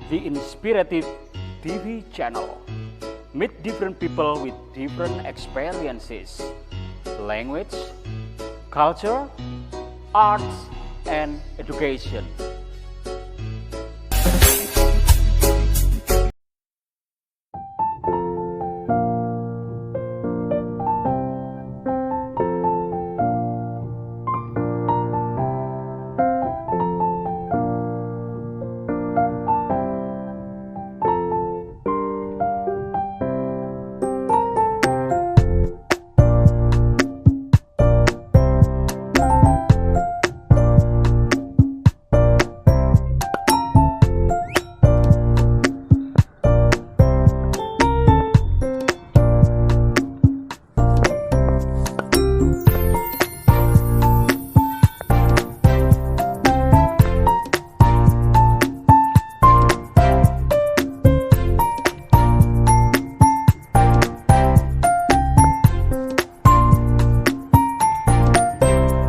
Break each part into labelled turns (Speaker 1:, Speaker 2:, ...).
Speaker 1: the Inspirative TV channel. Meet different people with different experiences, language, culture, arts, and education.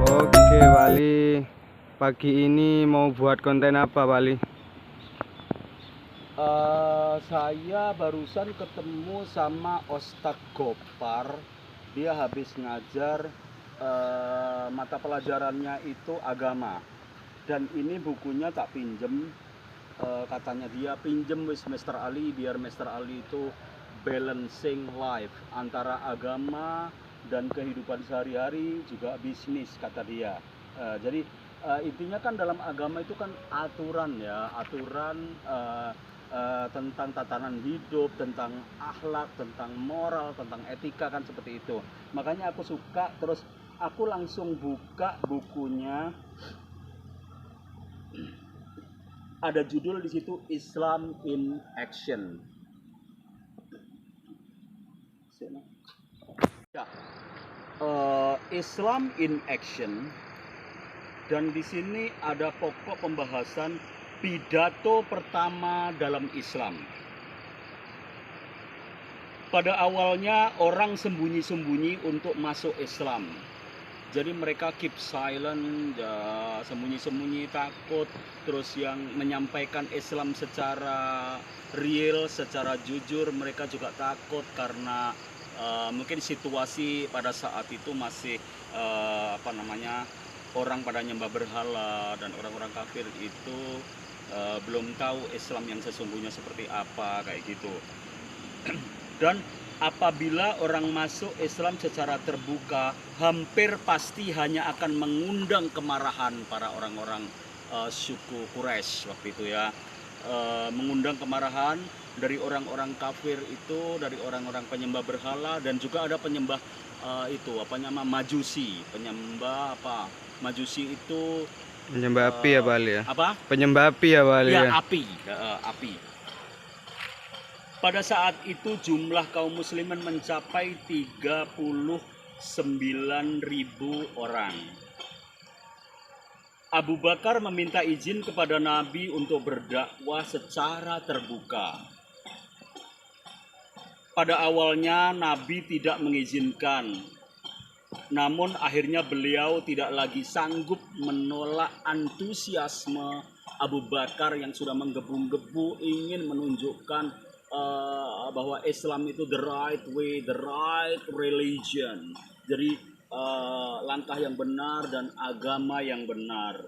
Speaker 2: Oke Wali, pagi ini mau buat konten apa Wali?
Speaker 1: Saya barusan ketemu sama Ustadz Gopar. Dia habis ngajar mata pelajarannya itu agama. Dan ini bukunya tak pinjem. Katanya dia pinjem wis Mr. Ali biar Mr. Ali itu balancing life antara agama dan kehidupan sehari-hari juga bisnis kata dia. Jadi intinya kan dalam agama itu kan aturan ya, aturan tentang tatanan hidup, tentang akhlak, tentang moral, tentang etika kan seperti itu. Makanya aku suka, terus aku langsung buka bukunya. Ada judul di situ Islam in Action. Ya, Islam in Action. Dan di sini ada pokok pembahasan pidato pertama dalam Islam. Pada awalnya orang sembunyi-sembunyi untuk masuk Islam. Jadi mereka keep silent, ya, sembunyi-sembunyi, takut. Terus yang menyampaikan Islam secara real, secara jujur, mereka juga takut karena mungkin situasi pada saat itu masih orang pada nyembah berhala dan orang-orang kafir itu belum tahu Islam yang sesungguhnya seperti apa kayak gitu. Dan apabila orang masuk Islam secara terbuka, hampir pasti hanya akan mengundang kemarahan para orang-orang suku Quraisy waktu itu ya. Mengundang kemarahan dari orang-orang kafir itu, dari orang-orang penyembah berhala, dan juga ada penyembah Majusi. Penyembah apa? Majusi itu
Speaker 2: Penyembah api ya Wali ya?
Speaker 1: apa?
Speaker 2: Penyembah api ya Wali
Speaker 1: Ya,
Speaker 2: ya?
Speaker 1: api. Pada saat itu jumlah kaum muslimin mencapai 39.000 orang. Abu Bakar meminta izin kepada Nabi untuk berdakwah secara terbuka. Pada awalnya Nabi tidak mengizinkan. Namun akhirnya beliau tidak lagi sanggup menolak antusiasme Abu Bakar yang sudah menggebu-gebu ingin menunjukkan bahwa Islam itu the right way, the right religion. Jadi langkah yang benar dan agama yang benar.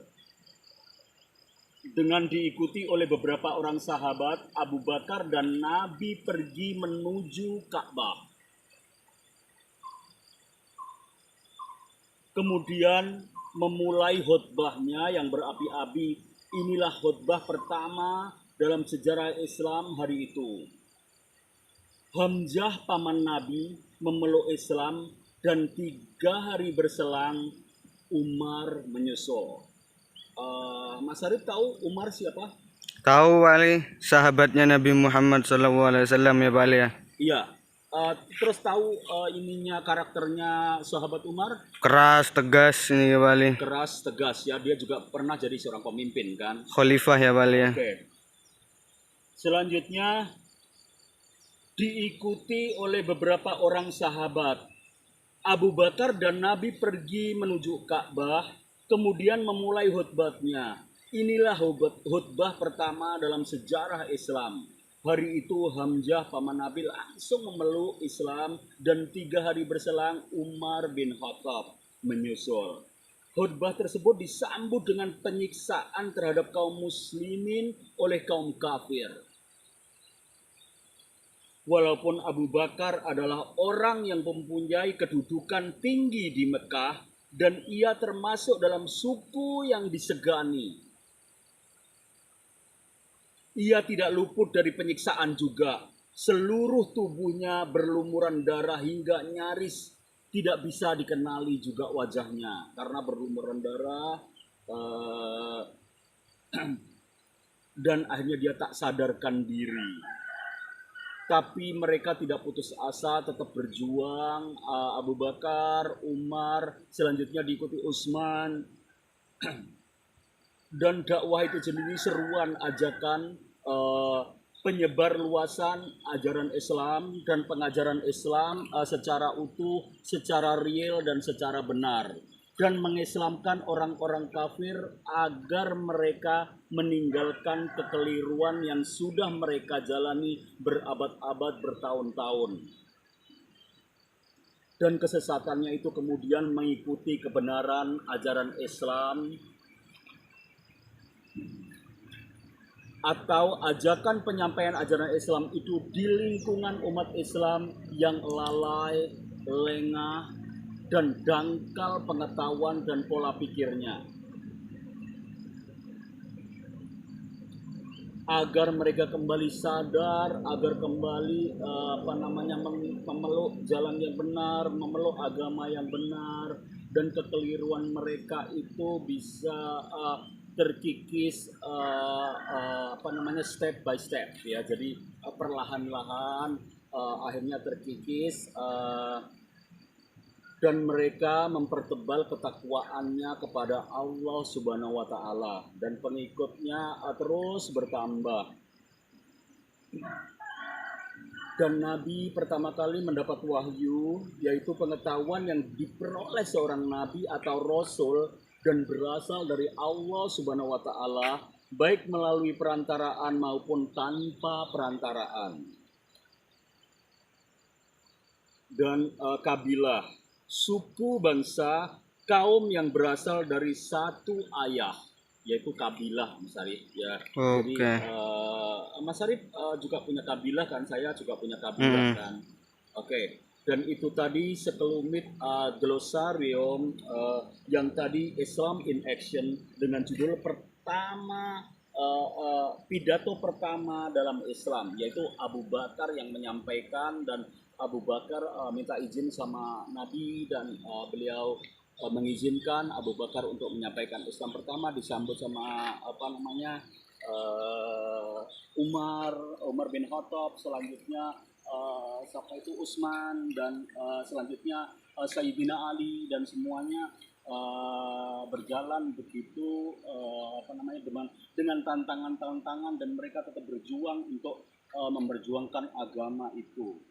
Speaker 1: Dengan diikuti oleh beberapa orang sahabat, Abu Bakar dan Nabi pergi menuju Ka'bah. Kemudian memulai khutbahnya yang berapi-api. Inilah khutbah pertama dalam sejarah Islam hari itu. Hamzah paman Nabi memeluk Islam dan 3 hari berselang Umar menyusul. Mas Arif tahu Umar siapa?
Speaker 2: Tahu Wali, sahabatnya Nabi Muhammad SAW ya Wali ya?
Speaker 1: Iya. Terus tahu karakternya sahabat Umar?
Speaker 2: Keras, tegas ini ya Wali.
Speaker 1: Keras, tegas ya. Dia juga pernah jadi seorang pemimpin kan.
Speaker 2: Khalifah ya Wali ya?
Speaker 1: Oke. Selanjutnya diikuti oleh beberapa orang sahabat. Abu Bakar dan Nabi pergi menuju Ka'bah, kemudian memulai khutbahnya. Inilah khutbah pertama dalam sejarah Islam. Hari itu Hamzah paman Nabi langsung memeluk Islam dan 3 hari berselang Umar bin Khattab menyusul. Khutbah tersebut disambut dengan penyiksaan terhadap kaum muslimin oleh kaum kafir. Walaupun Abu Bakar adalah orang yang mempunyai kedudukan tinggi di Mekah dan ia termasuk dalam suku yang disegani, ia tidak luput dari penyiksaan juga. Seluruh tubuhnya berlumuran darah hingga nyaris tidak bisa dikenali juga wajahnya karena berlumuran darah, dan akhirnya dia tak sadarkan diri. Tapi mereka tidak putus asa, tetap berjuang. Abu Bakar, Umar, selanjutnya diikuti Utsman. Dan dakwah itu sendiri seruan ajakan penyebar luasan ajaran Islam dan pengajaran Islam secara utuh, secara real dan secara benar, dan mengislamkan orang-orang kafir agar mereka meninggalkan kekeliruan yang sudah mereka jalani berabad-abad, bertahun-tahun. Dan kesesatannya itu kemudian mengikuti kebenaran ajaran Islam atau ajakan penyampaian ajaran Islam itu di lingkungan umat Islam yang lalai, lengah, dan dangkal pengetahuan dan pola pikirnya, agar mereka kembali sadar, agar kembali memeluk jalan yang benar, memeluk agama yang benar, dan kekeliruan mereka itu bisa terkikis step by step ya. Jadi perlahan-lahan akhirnya terkikis, dan mereka mempertebal ketakwaannya kepada Allah Subhanahu wa taala dan pengikutnya terus bertambah. Dan Nabi pertama kali mendapat wahyu, yaitu pengetahuan yang diperoleh seorang nabi atau rasul dan berasal dari Allah Subhanahu wa taala, baik melalui perantaraan maupun tanpa perantaraan. Dan kabilah, suku, bangsa, kaum yang berasal dari satu ayah, yaitu kabilah Mas Arif ya. Jadi Mas Arif juga punya kabilah kan, saya juga punya kabilah kan. Oke. Dan itu tadi sekelumit glosarium yang tadi Islam in Action dengan judul pertama, pidato pertama dalam Islam, yaitu Abu Bakar yang menyampaikan, dan Abu Bakar minta izin sama Nabi dan beliau mengizinkan Abu Bakar untuk menyampaikan Islam pertama, disambut sama Umar bin Khattab, selanjutnya siapa itu Utsman, dan selanjutnya Sayyidina Ali, dan semuanya berjalan begitu dengan tantangan-tantangan, dan mereka tetap berjuang untuk memperjuangkan agama itu.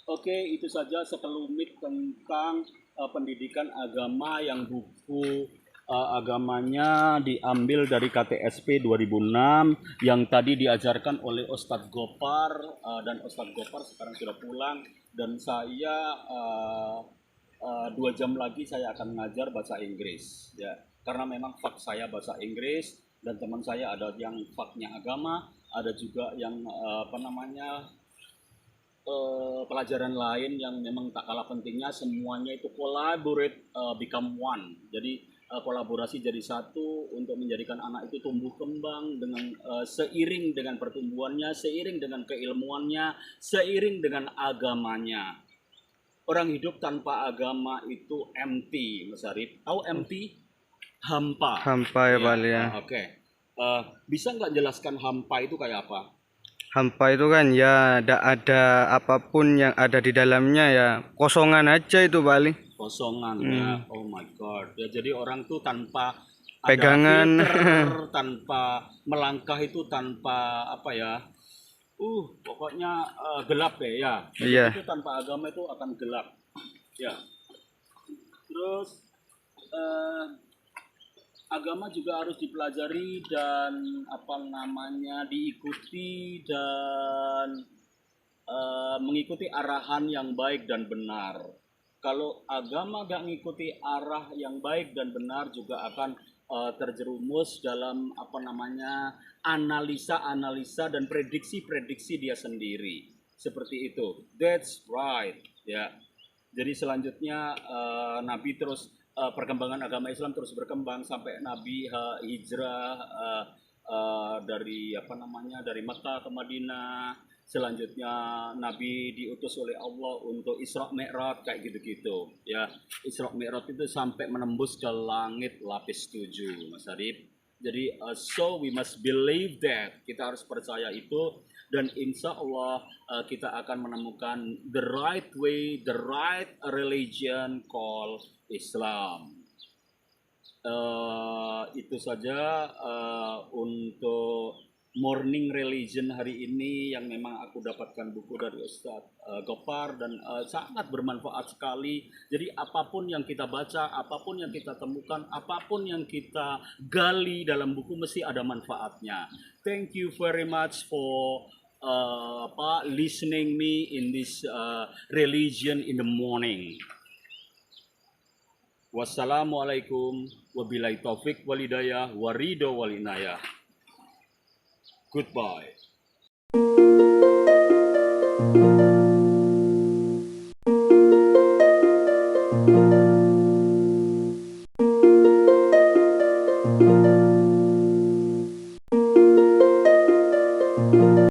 Speaker 1: Oke, itu saja sekelumit tentang pendidikan agama yang buku agamanya diambil dari KTSP 2006 yang tadi diajarkan oleh Ustadz Gopar, dan Ustadz Gopar sekarang sudah pulang, dan saya 2 jam lagi saya akan mengajar bahasa Inggris ya, karena memang fak saya bahasa Inggris dan teman saya ada yang faknya agama, ada juga yang pelajaran lain yang memang tak kalah pentingnya. Semuanya itu collaborate, become one. Jadi kolaborasi jadi satu untuk menjadikan anak itu tumbuh kembang dengan seiring dengan pertumbuhannya, seiring dengan keilmuannya, seiring dengan agamanya. Orang hidup tanpa agama itu empty, Mas Arif. Tahu empty? Hampa.
Speaker 2: Hampa ya, Pak ya.
Speaker 1: Oke. Bisa nggak jelaskan hampa itu kayak apa?
Speaker 2: Hampa itu kan ya tidak ada apapun yang ada di dalamnya, ya kosongan aja itu paling.
Speaker 1: Kosongan ya. Oh my god. Ya, jadi orang tuh tanpa
Speaker 2: pegangan,
Speaker 1: ada filter, tanpa melangkah itu tanpa pokoknya gelap ya.
Speaker 2: Iya.
Speaker 1: Itu tanpa agama itu akan gelap. Ya. Terus agama juga harus dipelajari dan diikuti dan mengikuti arahan yang baik dan benar. Kalau agama gak ngikuti arah yang baik dan benar juga akan terjerumus dalam analisa-analisa dan prediksi-prediksi dia sendiri. Seperti itu. That's right. Ya. Jadi selanjutnya Nabi terus perkembangan agama Islam terus berkembang sampai Nabi hijrah dari dari Mekah ke Madinah. Selanjutnya Nabi diutus oleh Allah untuk Isra Mi'raj kayak gitu-gitu ya. Isra Mi'raj itu sampai menembus ke langit lapis 7, Mas Arif. Jadi so we must believe that, kita harus percaya itu, dan insya Allah kita akan menemukan the right way, the right religion called Islam. Itu saja untuk morning religion hari ini yang memang aku dapatkan buku dari Ustadz Gopar dan sangat bermanfaat sekali. Jadi apapun yang kita baca, apapun yang kita temukan, apapun yang kita gali dalam buku mesti ada manfaatnya. Thank you very much for listening me in this religion in the morning. Wassalamualaikum wabillahi taufik walhidayah waridho walinayah. Goodbye.